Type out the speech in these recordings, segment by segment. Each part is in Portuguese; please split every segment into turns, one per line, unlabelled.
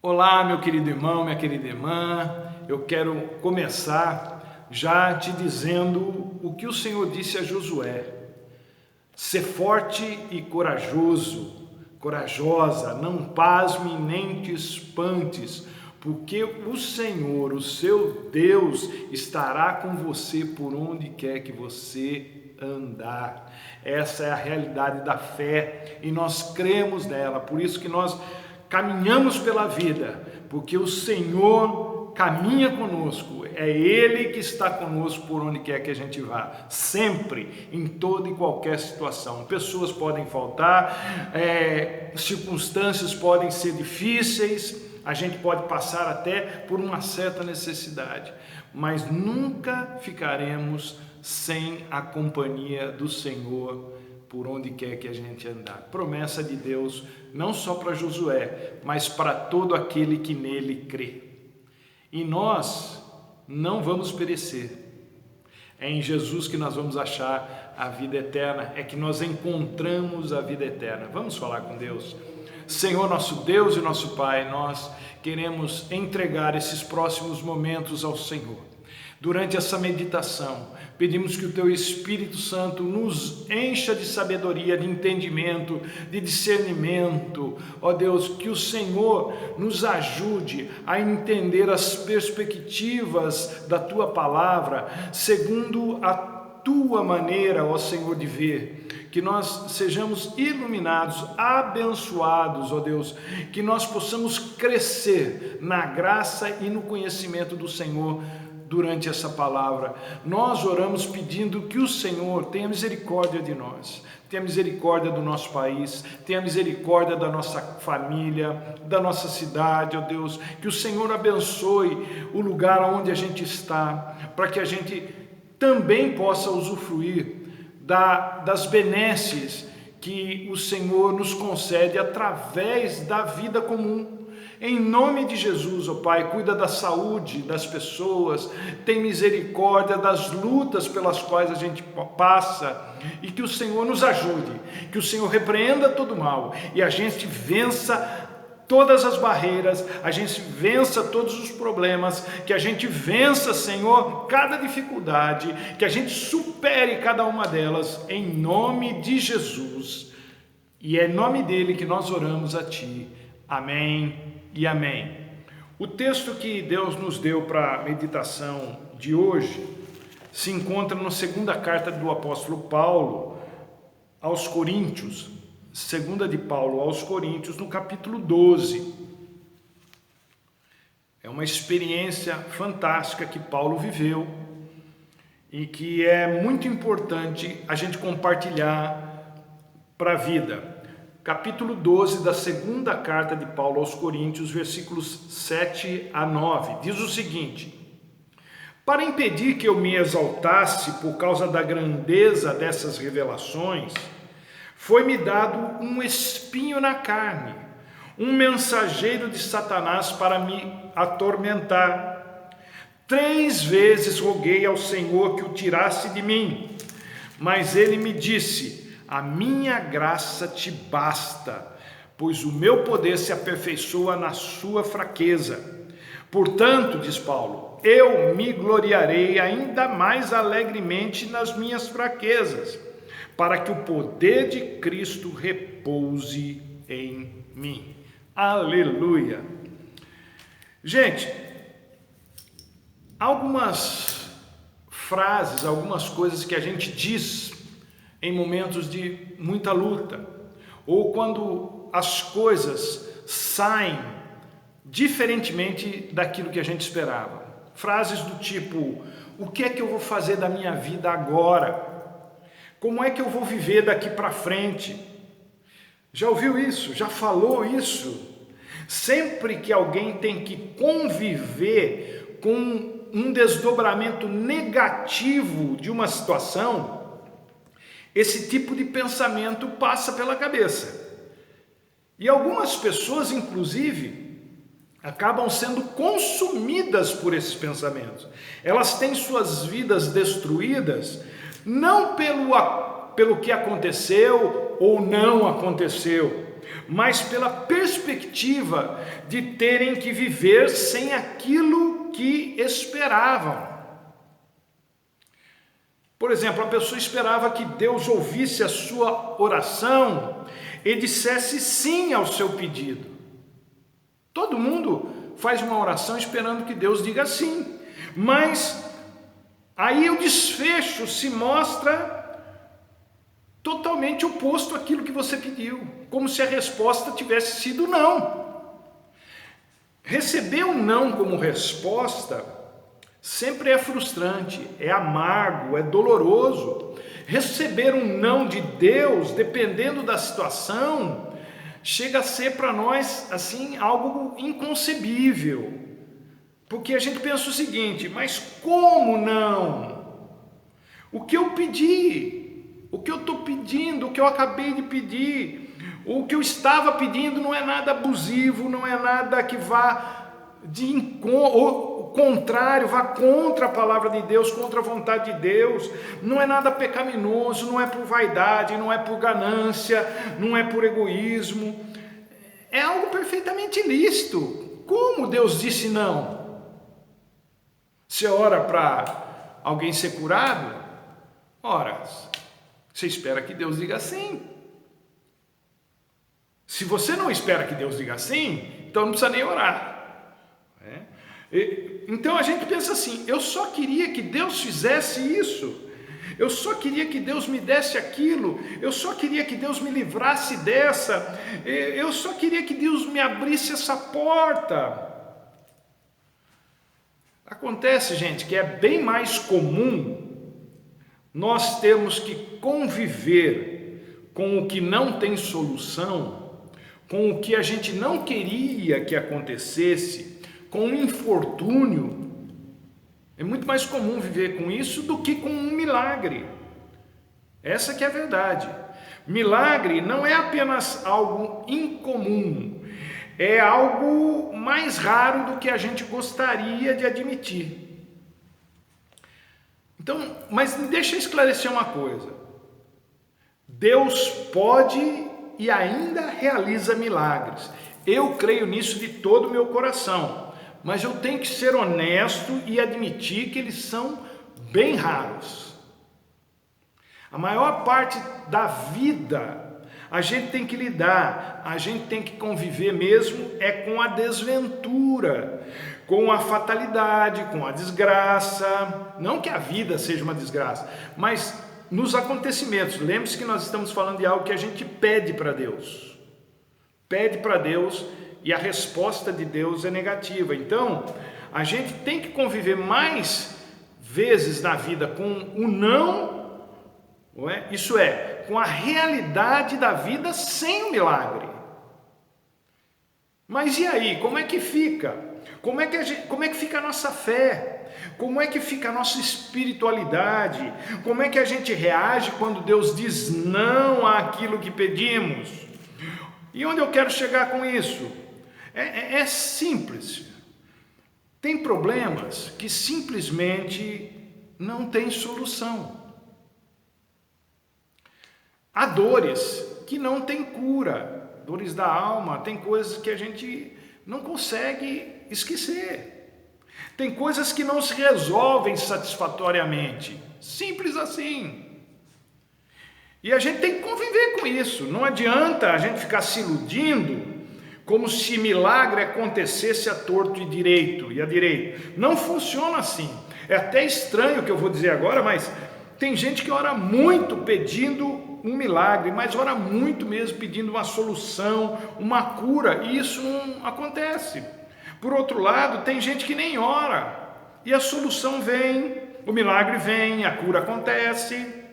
Olá, meu querido irmão, minha querida irmã. Eu quero começar já te dizendo o que o Senhor disse a Josué. Ser forte e corajoso, corajosa, não pasme nem te espantes, porque o Senhor, o seu Deus, estará com você por onde quer que você andar. Essa é a realidade da fé e nós cremos nela, por isso que nós caminhamos pela vida, porque o Senhor caminha conosco, é Ele que está conosco por onde quer que a gente vá, sempre, em toda e qualquer situação. Pessoas podem faltar, circunstâncias podem ser difíceis, a gente pode passar até por uma certa necessidade, mas nunca ficaremos sem a companhia do Senhor por onde quer que a gente andar. Promessa de Deus, não só para Josué, mas para todo aquele que nele crê. E nós não vamos perecer. É em Jesus que nós vamos achar a vida eterna, é que nós encontramos a vida eterna. Vamos falar com Deus. Senhor, nosso Deus e nosso Pai, nós queremos entregar esses próximos momentos ao Senhor. Durante essa meditação, pedimos que o Teu Espírito Santo nos encha de sabedoria, de entendimento, de discernimento. Ó Deus, que o Senhor nos ajude a entender as perspectivas da Tua Palavra, segundo a Tua maneira, ó Senhor, de ver. Que nós sejamos iluminados, abençoados, ó Deus, que nós possamos crescer na graça e no conhecimento do Senhor durante essa palavra. Nós oramos pedindo que o Senhor tenha misericórdia de nós, tenha misericórdia do nosso país, tenha misericórdia da nossa família, da nossa cidade, ó Deus, que o Senhor abençoe o lugar onde a gente está, para que a gente também possa usufruir das benesses que o Senhor nos concede através da vida comum. Em nome de Jesus, ó Pai, cuida da saúde das pessoas, tem misericórdia das lutas pelas quais a gente passa e que o Senhor nos ajude, que o Senhor repreenda todo mal e a gente vença todas as barreiras, a gente vença todos os problemas, que a gente vença, Senhor, cada dificuldade, que a gente supere cada uma delas, em nome de Jesus. E é em nome dele que nós oramos a Ti. Amém e amém. O texto que Deus nos deu para a meditação de hoje se encontra na segunda carta do apóstolo Paulo aos Coríntios, segunda de Paulo aos Coríntios, no capítulo 12. É uma experiência fantástica que Paulo viveu e que é muito importante a gente compartilhar para a vida. Capítulo 12 da segunda carta de Paulo aos Coríntios, versículos 7 a 9, diz o seguinte: para impedir que eu me exaltasse por causa da grandeza dessas revelações, foi-me dado um espinho na carne, um mensageiro de Satanás para me atormentar. 3 vezes roguei ao Senhor que o tirasse de mim, mas ele me disse: a minha graça te basta, pois o meu poder se aperfeiçoa na sua fraqueza. Portanto, diz Paulo, eu me gloriarei ainda mais alegremente nas minhas fraquezas, para que o poder de Cristo repouse em mim. Aleluia! Gente, algumas frases, algumas coisas que a gente diz em momentos de muita luta, ou quando as coisas saem diferentemente daquilo que a gente esperava. Frases do tipo: o que é que eu vou fazer da minha vida agora? Como é que eu vou viver daqui para frente? Já ouviu isso? Já falou isso? Sempre que alguém tem que conviver com um desdobramento negativo de uma situação, esse tipo de pensamento passa pela cabeça. E algumas pessoas, inclusive, acabam sendo consumidas por esses pensamentos. Elas têm suas vidas destruídas, não pelo que aconteceu ou não aconteceu, mas pela perspectiva de terem que viver sem aquilo que esperavam. Por exemplo, a pessoa esperava que Deus ouvisse a sua oração e dissesse sim ao seu pedido. Todo mundo faz uma oração esperando que Deus diga sim, mas aí o desfecho se mostra totalmente oposto àquilo que você pediu, como se a resposta tivesse sido não. Receber um não como resposta sempre é frustrante, é amargo, é doloroso. Receber um não de Deus, dependendo da situação, chega a ser para nós assim algo inconcebível, porque a gente pensa o seguinte: mas como não? O que eu pedi, o que eu estou pedindo, o que eu acabei de pedir, o que eu estava pedindo não é nada abusivo, não é nada que vá de encontro, o contrário, vá contra a palavra de Deus, contra a vontade de Deus, não é nada pecaminoso, não é por vaidade, não é por ganância, não é por egoísmo, é algo perfeitamente lícito. Como Deus disse não? Você ora para alguém ser curado? Ora, você espera que Deus diga sim. Se você não espera que Deus diga sim, então não precisa nem orar. Então a gente pensa assim: eu só queria que Deus fizesse isso, eu só queria que Deus me desse aquilo, eu só queria que Deus me livrasse dessa, eu só queria que Deus me abrisse essa porta. Acontece, gente, que é bem mais comum nós termos que conviver com o que não tem solução, com o que a gente não queria que acontecesse, com um infortúnio. É muito mais comum viver com isso do que com um milagre. Essa que é a verdade. Milagre não é apenas algo incomum, é algo mais raro do que a gente gostaria de admitir. Então, mas deixa eu esclarecer uma coisa: Deus pode e ainda realiza milagres. Eu creio nisso de todo o meu coração. Mas eu tenho que ser honesto e admitir que eles são bem raros. A maior parte da vida a gente tem que lidar, a gente tem que conviver mesmo é com a desventura, com a fatalidade, com a desgraça. Não que a vida seja uma desgraça, mas nos acontecimentos. Lembre-se que nós estamos falando de algo que a gente pede para Deus. Pede para Deus e a resposta de Deus é negativa. Então, a gente tem que conviver mais vezes na vida com o não, isso é, com a realidade da vida sem o milagre. Mas e aí, como é que fica? Como é que fica a nossa fé? Como é que fica a nossa espiritualidade? Como é que a gente reage quando Deus diz não àquilo que pedimos? E onde eu quero chegar com isso? É simples. Tem problemas que simplesmente não tem solução. Há dores que não tem cura, dores da alma, tem coisas que a gente não consegue esquecer. Tem coisas que não se resolvem satisfatoriamente, simples assim. E a gente tem que conviver com isso. Não adianta a gente ficar se iludindo como se milagre acontecesse a torto e direito, e a direito. Não funciona assim. É até estranho o que eu vou dizer agora, mas tem gente que ora muito pedindo um milagre, mas ora muito mesmo pedindo uma solução, uma cura, e isso não acontece. Por outro lado, tem gente que nem ora, e a solução vem, o milagre vem, a cura acontece.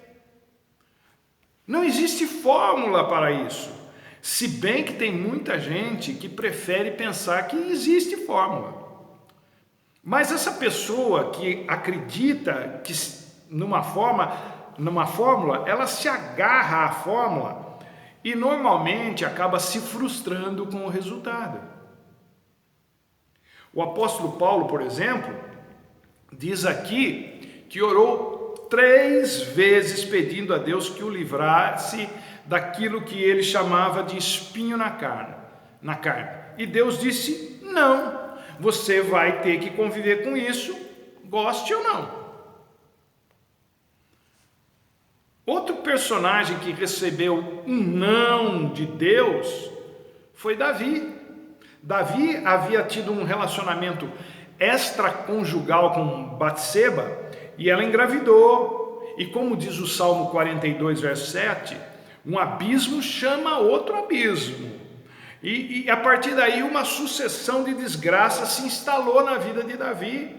Não existe fórmula para isso. Se bem que tem muita gente que prefere pensar que existe fórmula. Mas essa pessoa que acredita que numa fórmula, ela se agarra à fórmula e normalmente acaba se frustrando com o resultado. O apóstolo Paulo, por exemplo, diz aqui que orou 3 vezes pedindo a Deus que o livrasse daquilo que ele chamava de espinho na carne. E Deus disse: não, você vai ter que conviver com isso, goste ou não. Outro personagem que recebeu um não de Deus foi Davi. Davi havia tido um relacionamento extraconjugal com Batseba e ela engravidou. E como diz o Salmo 42, verso 7, um abismo chama outro abismo. E a partir daí uma sucessão de desgraças se instalou na vida de Davi.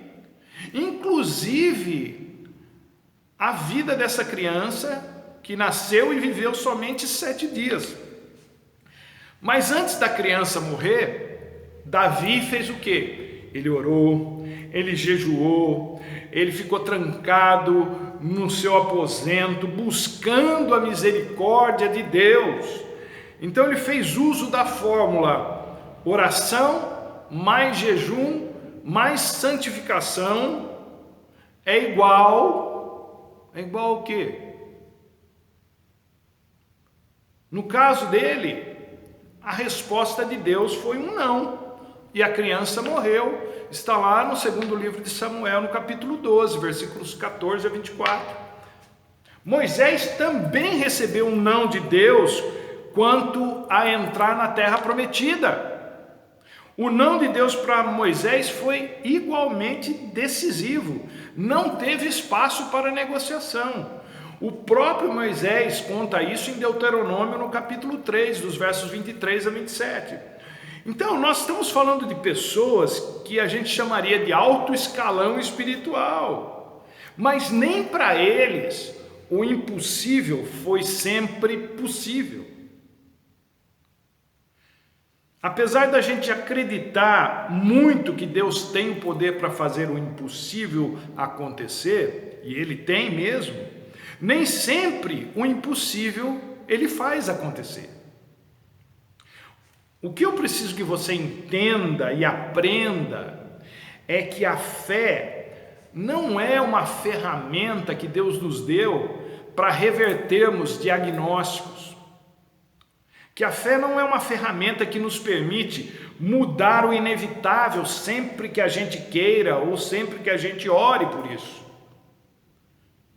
Inclusive a vida dessa criança que nasceu e viveu somente 7 dias. Mas antes da criança morrer, Davi fez o quê? Ele orou, ele jejuou, ele ficou trancado no seu aposento, buscando a misericórdia de Deus. Então ele fez uso da fórmula oração mais jejum mais santificação é igual o quê? No caso dele, a resposta de Deus foi um não, e a criança morreu. Está lá no segundo livro de Samuel, no capítulo 12, versículos 14 a 24. Moisés também recebeu um não de Deus quanto a entrar na terra prometida. O não de Deus para Moisés foi igualmente decisivo, não teve espaço para negociação. O próprio Moisés conta isso em Deuteronômio, no capítulo 3, dos versos 23 a 27. Então, nós estamos falando de pessoas que a gente chamaria de alto escalão espiritual, mas nem para eles o impossível foi sempre possível. Apesar da gente acreditar muito que Deus tem o poder para fazer o impossível acontecer, e Ele tem mesmo, nem sempre o impossível Ele faz acontecer. O que eu preciso que você entenda e aprenda é que a fé não é uma ferramenta que Deus nos deu para revertermos diagnósticos. Que a fé não é uma ferramenta que nos permite mudar o inevitável sempre que a gente queira ou sempre que a gente ore por isso.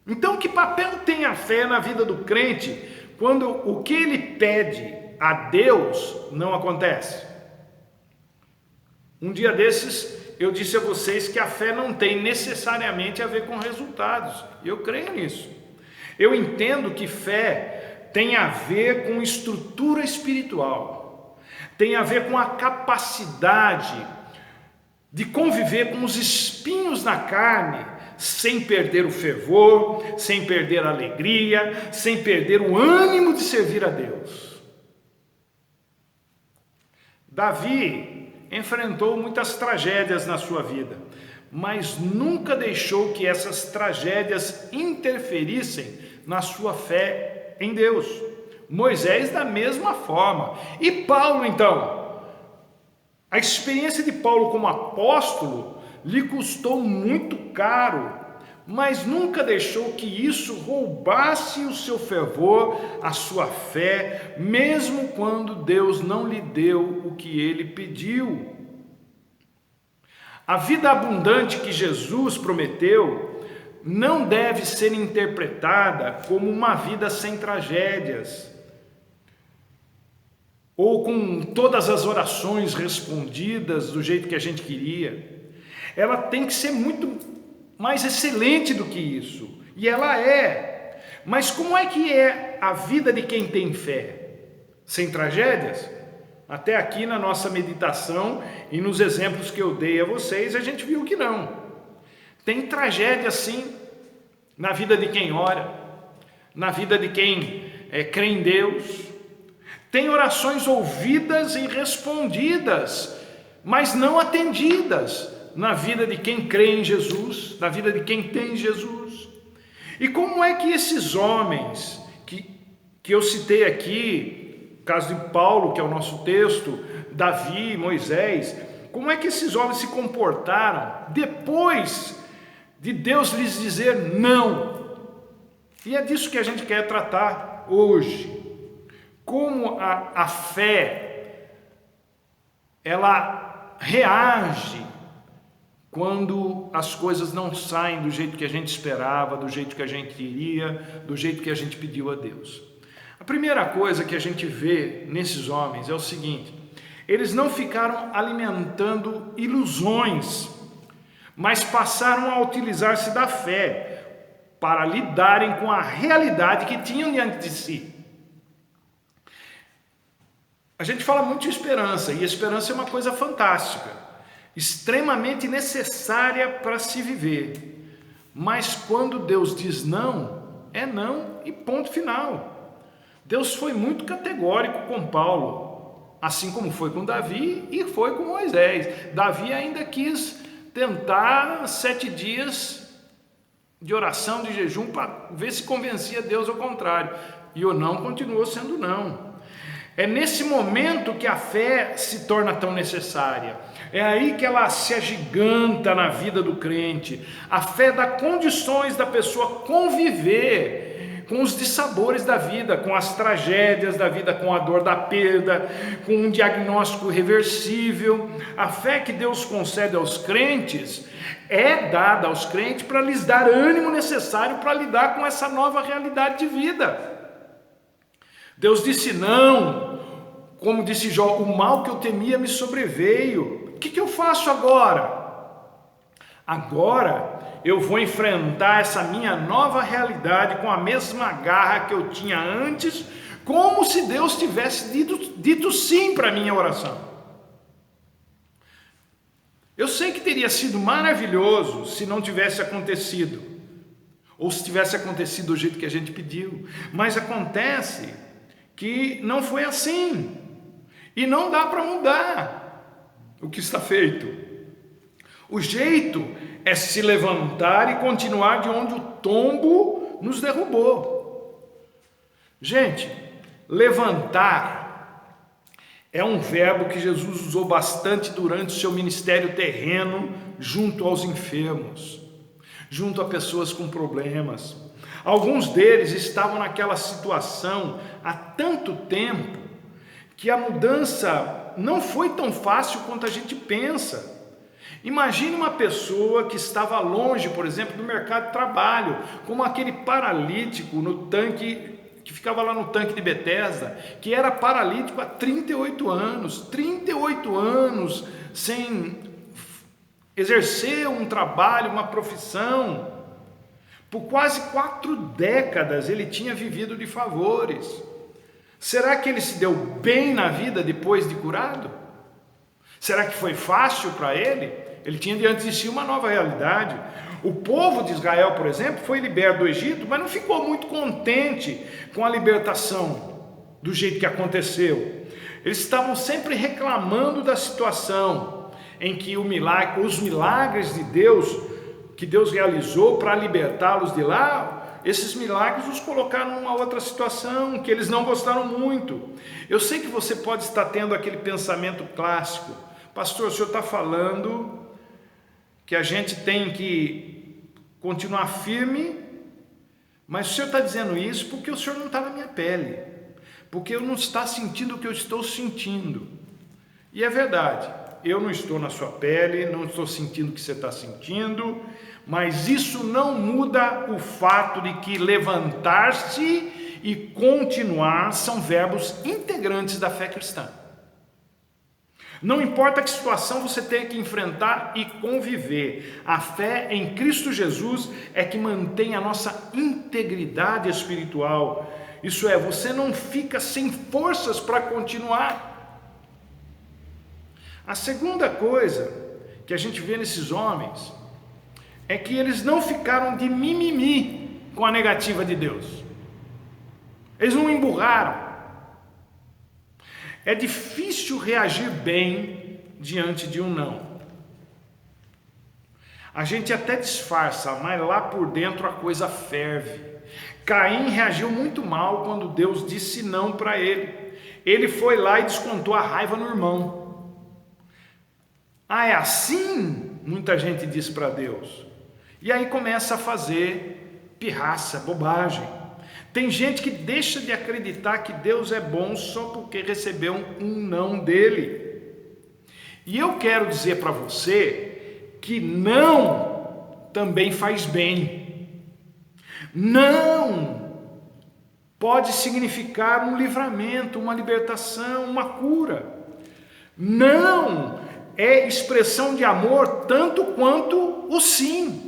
Então, que papel tem a fé na vida do crente quando o que ele pede a Deus não acontece? Um dia desses eu disse a vocês que a fé não tem necessariamente a ver com resultados. Eu creio nisso. Eu entendo que fé tem a ver com estrutura espiritual, tem a ver com a capacidade de conviver com os espinhos na carne, sem perder o fervor, sem perder a alegria, sem perder o ânimo de servir a Deus. Davi enfrentou muitas tragédias na sua vida, mas nunca deixou que essas tragédias interferissem na sua fé em Deus. Moisés da mesma forma. E Paulo então? A experiência de Paulo como apóstolo lhe custou muito caro, mas nunca deixou que isso roubasse o seu fervor, a sua fé, mesmo quando Deus não lhe deu o que ele pediu. A vida abundante que Jesus prometeu não deve ser interpretada como uma vida sem tragédias, ou com todas as orações respondidas do jeito que a gente queria. Ela tem que ser muito mais excelente do que isso, e ela é. Mas como é que é a vida de quem tem fé? Sem tragédias? Até aqui na nossa meditação e nos exemplos que eu dei a vocês, a gente viu que não. Tem tragédia sim na vida de quem ora, na vida de quem crê em Deus. Tem orações ouvidas e respondidas, mas não atendidas na vida de quem crê em Jesus, na vida de quem tem Jesus. E como é que esses homens que eu citei aqui, o caso de Paulo, que é o nosso texto, Davi, Moisés, como é que esses homens se comportaram depois de Deus lhes dizer não? E é disso que a gente quer tratar hoje. como a fé, ela reage quando as coisas não saem do jeito que a gente esperava, do jeito que a gente queria, do jeito que a gente pediu a Deus. A primeira coisa que a gente vê nesses homens é o seguinte: eles não ficaram alimentando ilusões, mas passaram a utilizar-se da fé para lidarem com a realidade que tinham diante de si. A gente fala muito de esperança, e esperança é uma coisa fantástica, extremamente necessária para se viver. Mas quando Deus diz não, é não e ponto final. Deus foi muito categórico com Paulo, assim como foi com Davi e foi com Moisés. Davi ainda quis tentar 7 dias de oração, de jejum, para ver se convencia Deus ao contrário. E o não continuou sendo não. É nesse momento que a fé se torna tão necessária. É aí que ela se agiganta na vida do crente. A fé dá condições da pessoa conviver com os dissabores da vida, com as tragédias da vida, com a dor da perda, com um diagnóstico reversível. A fé que Deus concede aos crentes é dada aos crentes para lhes dar ânimo necessário para lidar com essa nova realidade de vida. Deus disse não, como disse Jó: o mal que eu temia me sobreveio. O que eu faço agora? Agora eu vou enfrentar essa minha nova realidade com a mesma garra que eu tinha antes, como se Deus tivesse dito sim para a minha oração. Eu sei que teria sido maravilhoso se não tivesse acontecido, ou se tivesse acontecido do jeito que a gente pediu, mas acontece que não foi assim, e não dá para mudar o que está feito. O jeito é se levantar e continuar de onde o tombo nos derrubou. Gente, levantar é um verbo que Jesus usou bastante durante o seu ministério terreno, junto aos enfermos, junto a pessoas com problemas. Alguns deles estavam naquela situação há tanto tempo que a mudança não foi tão fácil quanto a gente pensa. Imagine uma pessoa que estava longe, por exemplo, do mercado de trabalho, como aquele paralítico no tanque, que ficava lá no tanque de Betesda, que era paralítico há 38 anos, sem exercer um trabalho, uma profissão. Por quase 4 décadas ele tinha vivido de favores. Será que ele se deu bem na vida depois de curado? Será que foi fácil para ele? Ele tinha diante de si uma nova realidade. O povo de Israel, por exemplo, foi liberto do Egito, mas não ficou muito contente com a libertação do jeito que aconteceu. Eles estavam sempre reclamando da situação em que os milagres de Deus, que Deus realizou para libertá-los de lá, esses milagres os colocaram numa outra situação que eles não gostaram muito. Eu sei que você pode estar tendo aquele pensamento clássico: pastor, o senhor está falando que a gente tem que continuar firme, mas o senhor está dizendo isso porque o senhor não está na minha pele, porque eu não está sentindo o que eu estou sentindo. E é verdade, eu não estou na sua pele, não estou sentindo o que você está sentindo, mas isso não muda o fato de que levantar-se e continuar são verbos integrantes da fé cristã. Não importa que situação você tenha que enfrentar e conviver, a fé em Cristo Jesus é que mantém a nossa integridade espiritual. Isso é, você não fica sem forças para continuar. A segunda coisa que a gente vê nesses homens é que eles não ficaram de mimimi com a negativa de Deus. Eles não emburraram. É difícil reagir bem diante de um não. A gente até disfarça, mas lá por dentro a coisa ferve. Caim reagiu muito mal quando Deus disse não para ele. Ele foi lá e descontou a raiva no irmão. Ah, é assim? Muita gente diz para Deus. E aí começa a fazer pirraça, bobagem. Tem gente que deixa de acreditar que Deus é bom só porque recebeu um não dele. E eu quero dizer para você que não também faz bem. Não pode significar um livramento, uma libertação, uma cura. Não é expressão de amor tanto quanto o sim.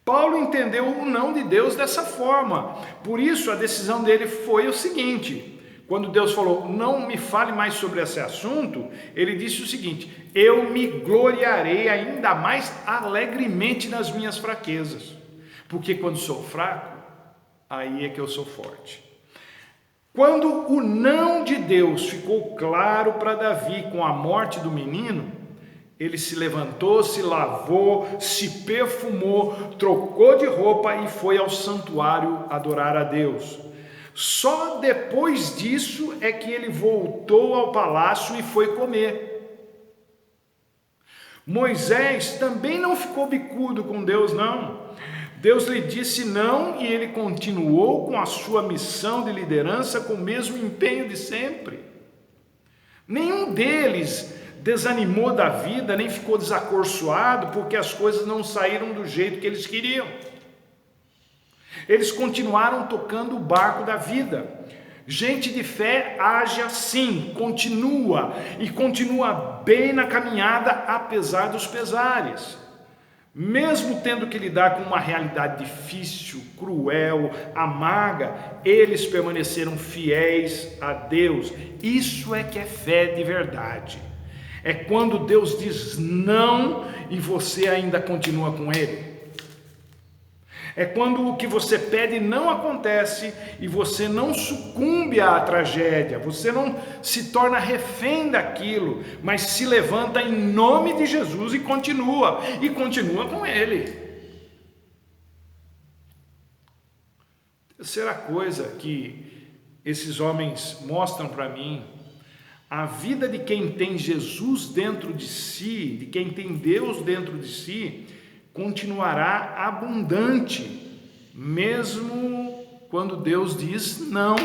Paulo entendeu o não de Deus dessa forma. Por isso a decisão dele foi o seguinte: quando Deus falou, não me fale mais sobre esse assunto, ele disse o seguinte: eu me gloriarei ainda mais alegremente nas minhas fraquezas, porque quando sou fraco, aí é que eu sou forte. Quando o não de Deus ficou claro para Davi com a morte do menino, ele se levantou, se lavou, se perfumou, trocou de roupa e foi ao santuário adorar a Deus. Só depois disso é que ele voltou ao palácio e foi comer. Moisés também não ficou bicudo com Deus, não. Deus lhe disse não e ele continuou com a sua missão de liderança com o mesmo empenho de sempre. Nenhum deles desanimou da vida, nem ficou desacorçoado porque as coisas não saíram do jeito que eles queriam. Eles continuaram tocando o barco da vida. Gente de fé age assim, continua bem na caminhada apesar dos pesares. Mesmo tendo que lidar com uma realidade difícil, cruel, amarga, eles permaneceram fiéis a Deus. Isso é que é fé de verdade. É quando Deus diz não e você ainda continua com Ele. É quando o que você pede não acontece e você não sucumbe à tragédia, você não se torna refém daquilo, mas se levanta em nome de Jesus e continua com Ele. Terceira coisa que esses homens mostram para mim: a vida de quem tem Jesus dentro de si, de quem tem Deus dentro de si, continuará abundante, mesmo quando Deus diz não.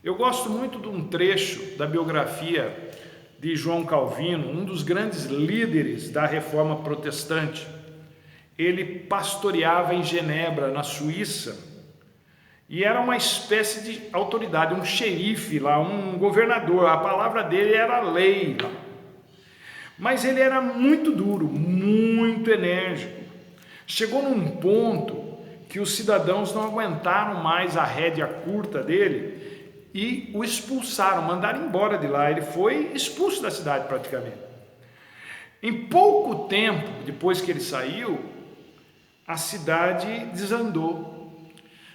Eu gosto muito de um trecho da biografia de João Calvino, um dos grandes líderes da Reforma Protestante. Ele pastoreava em Genebra, na Suíça, e era uma espécie de autoridade, um xerife lá, um governador. A palavra dele era lei lá. Mas ele era muito duro, muito enérgico. Chegou num ponto que os cidadãos não aguentaram mais a rédea curta dele e o expulsaram, mandaram embora de lá. Ele foi expulso da cidade praticamente. Em pouco tempo depois que ele saiu, a cidade desandou.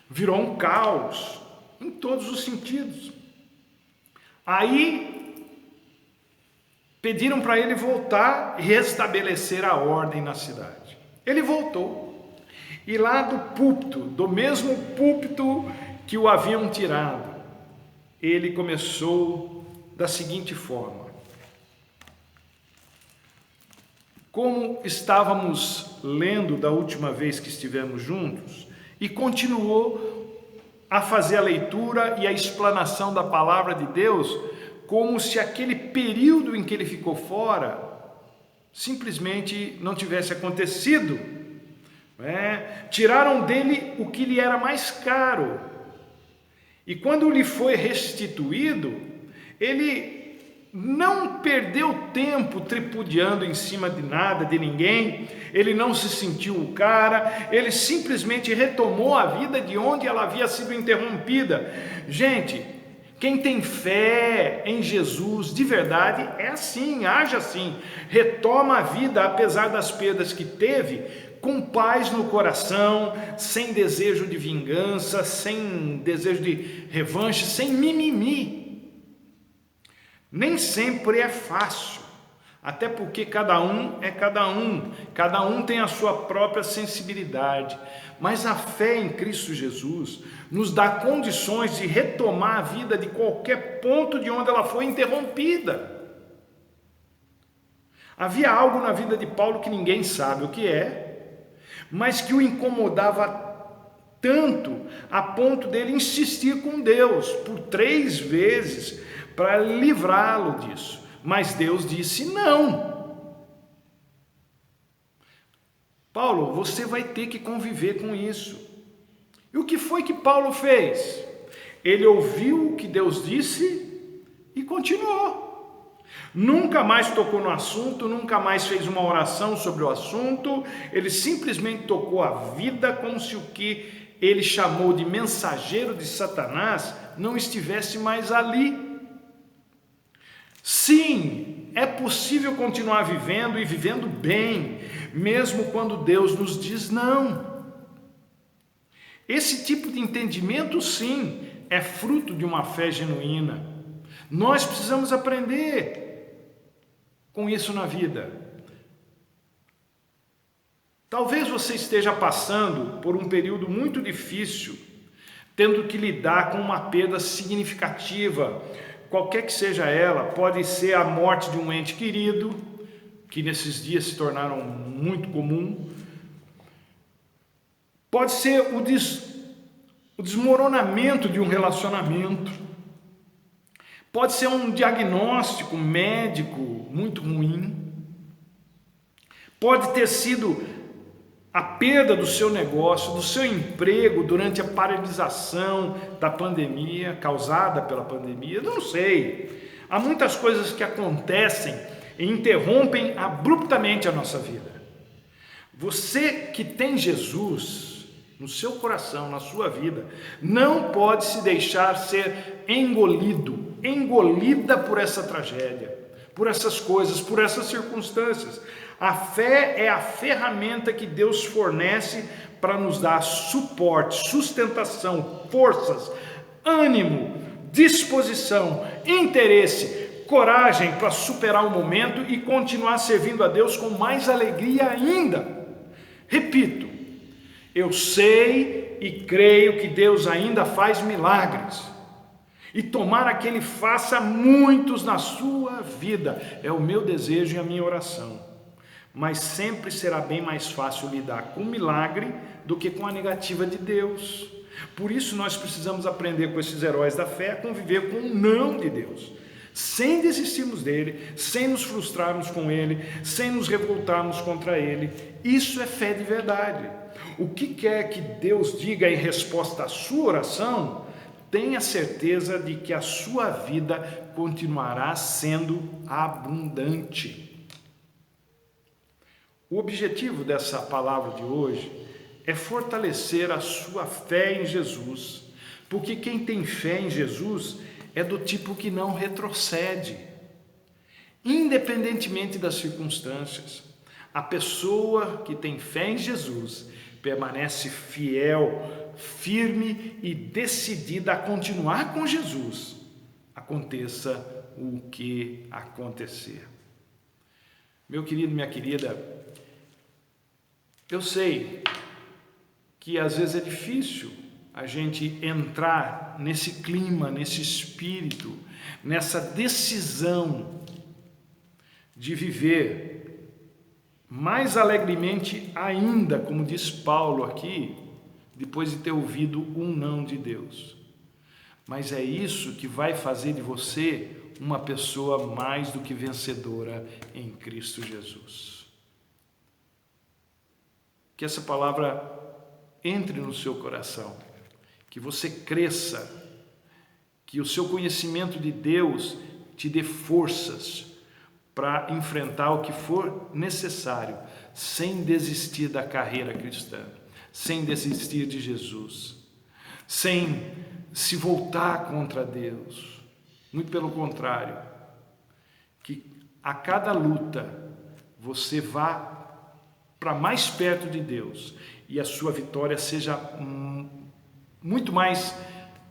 Virou um caos em todos os sentidos. Aí pediram para ele voltar e restabelecer a ordem na cidade. Ele voltou. E lá do púlpito, do mesmo púlpito que o haviam tirado, ele começou da seguinte forma: como estávamos lendo da última vez que estivemos juntos, e continuou a fazer a leitura e a explanação da palavra de Deus, como se aquele período em que ele ficou fora simplesmente não tivesse acontecido. Tiraram dele o que lhe era mais caro, e quando lhe foi restituído, ele não perdeu tempo tripudiando em cima de nada, de ninguém. Ele não se sentiu o cara, ele simplesmente retomou a vida de onde ela havia sido interrompida. Gente, quem tem fé em Jesus de verdade é assim, age assim, retoma a vida apesar das perdas que teve, com paz no coração, sem desejo de vingança, sem desejo de revanche, sem mimimi. Nem sempre é fácil, até porque cada um é cada um tem a sua própria sensibilidade, mas a fé em Cristo Jesus nos dá condições de retomar a vida de qualquer ponto de onde ela foi interrompida. Havia algo na vida de Paulo que ninguém sabe o que é, mas que o incomodava tanto a ponto dele insistir com Deus por 3 vezes para livrá-lo disso. Mas Deus disse não. Paulo, você vai ter que conviver com isso. E o que foi que Paulo fez? Ele ouviu o que Deus disse e continuou. Nunca mais tocou no assunto, nunca mais fez uma oração sobre o assunto, ele simplesmente tocou a vida como se o que ele chamou de mensageiro de Satanás não estivesse mais ali. Sim, é possível continuar vivendo e vivendo bem, mesmo quando Deus nos diz não. Esse tipo de entendimento, sim, é fruto de uma fé genuína. Nós precisamos aprender com isso na vida. Talvez você esteja passando por um período muito difícil, tendo que lidar com uma perda significativa, qualquer que seja ela. Pode ser a morte de um ente querido, que nesses dias se tornaram muito comum. Pode ser o desmoronamento de um relacionamento. Pode ser um diagnóstico médico muito ruim. Pode ter sido a perda do seu negócio, do seu emprego durante a paralisação da pandemia, causada pela pandemia. Não sei. Há muitas coisas que acontecem e interrompem abruptamente a nossa vida. Você que tem Jesus no seu coração, na sua vida, não pode se deixar ser engolida por essa tragédia, por essas coisas, por essas circunstâncias. A fé é a ferramenta que Deus fornece para nos dar suporte, sustentação, forças, ânimo, disposição, interesse, coragem para superar o momento e continuar servindo a Deus com mais alegria ainda. Repito, eu sei e creio que Deus ainda faz milagres. E tomara que Ele faça muitos na sua vida. É o meu desejo e a minha oração. Mas sempre será bem mais fácil lidar com o milagre do que com a negativa de Deus. Por isso nós precisamos aprender com esses heróis da fé a conviver com o não de Deus, sem desistirmos dele, sem nos frustrarmos com ele, sem nos revoltarmos contra ele. Isso é fé de verdade. O que quer que Deus diga em resposta à sua oração, tenha certeza de que a sua vida continuará sendo abundante. O objetivo dessa palavra de hoje é fortalecer a sua fé em Jesus, porque quem tem fé em Jesus é do tipo que não retrocede, independentemente das circunstâncias. A pessoa que tem fé em Jesus permanece fiel, firme e decidida a continuar com Jesus, aconteça o que acontecer. Meu querido, minha querida, eu sei que às vezes é difícil a gente entrar nesse clima, nesse espírito, nessa decisão de viver mais alegremente ainda, como diz Paulo aqui, depois de ter ouvido um não de Deus. Mas é isso que vai fazer de você uma pessoa mais do que vencedora em Cristo Jesus. Que essa palavra entre no seu coração, que você cresça, que o seu conhecimento de Deus te dê forças para enfrentar o que for necessário, sem desistir da carreira cristã, sem desistir de Jesus, sem se voltar contra Deus. Muito pelo contrário, que a cada luta você vá para mais perto de Deus e a sua vitória seja muito mais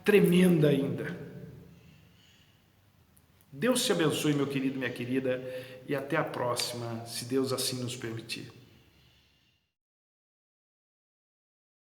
tremenda ainda. Deus te abençoe, meu querido, minha querida, e até a próxima, se Deus assim nos permitir.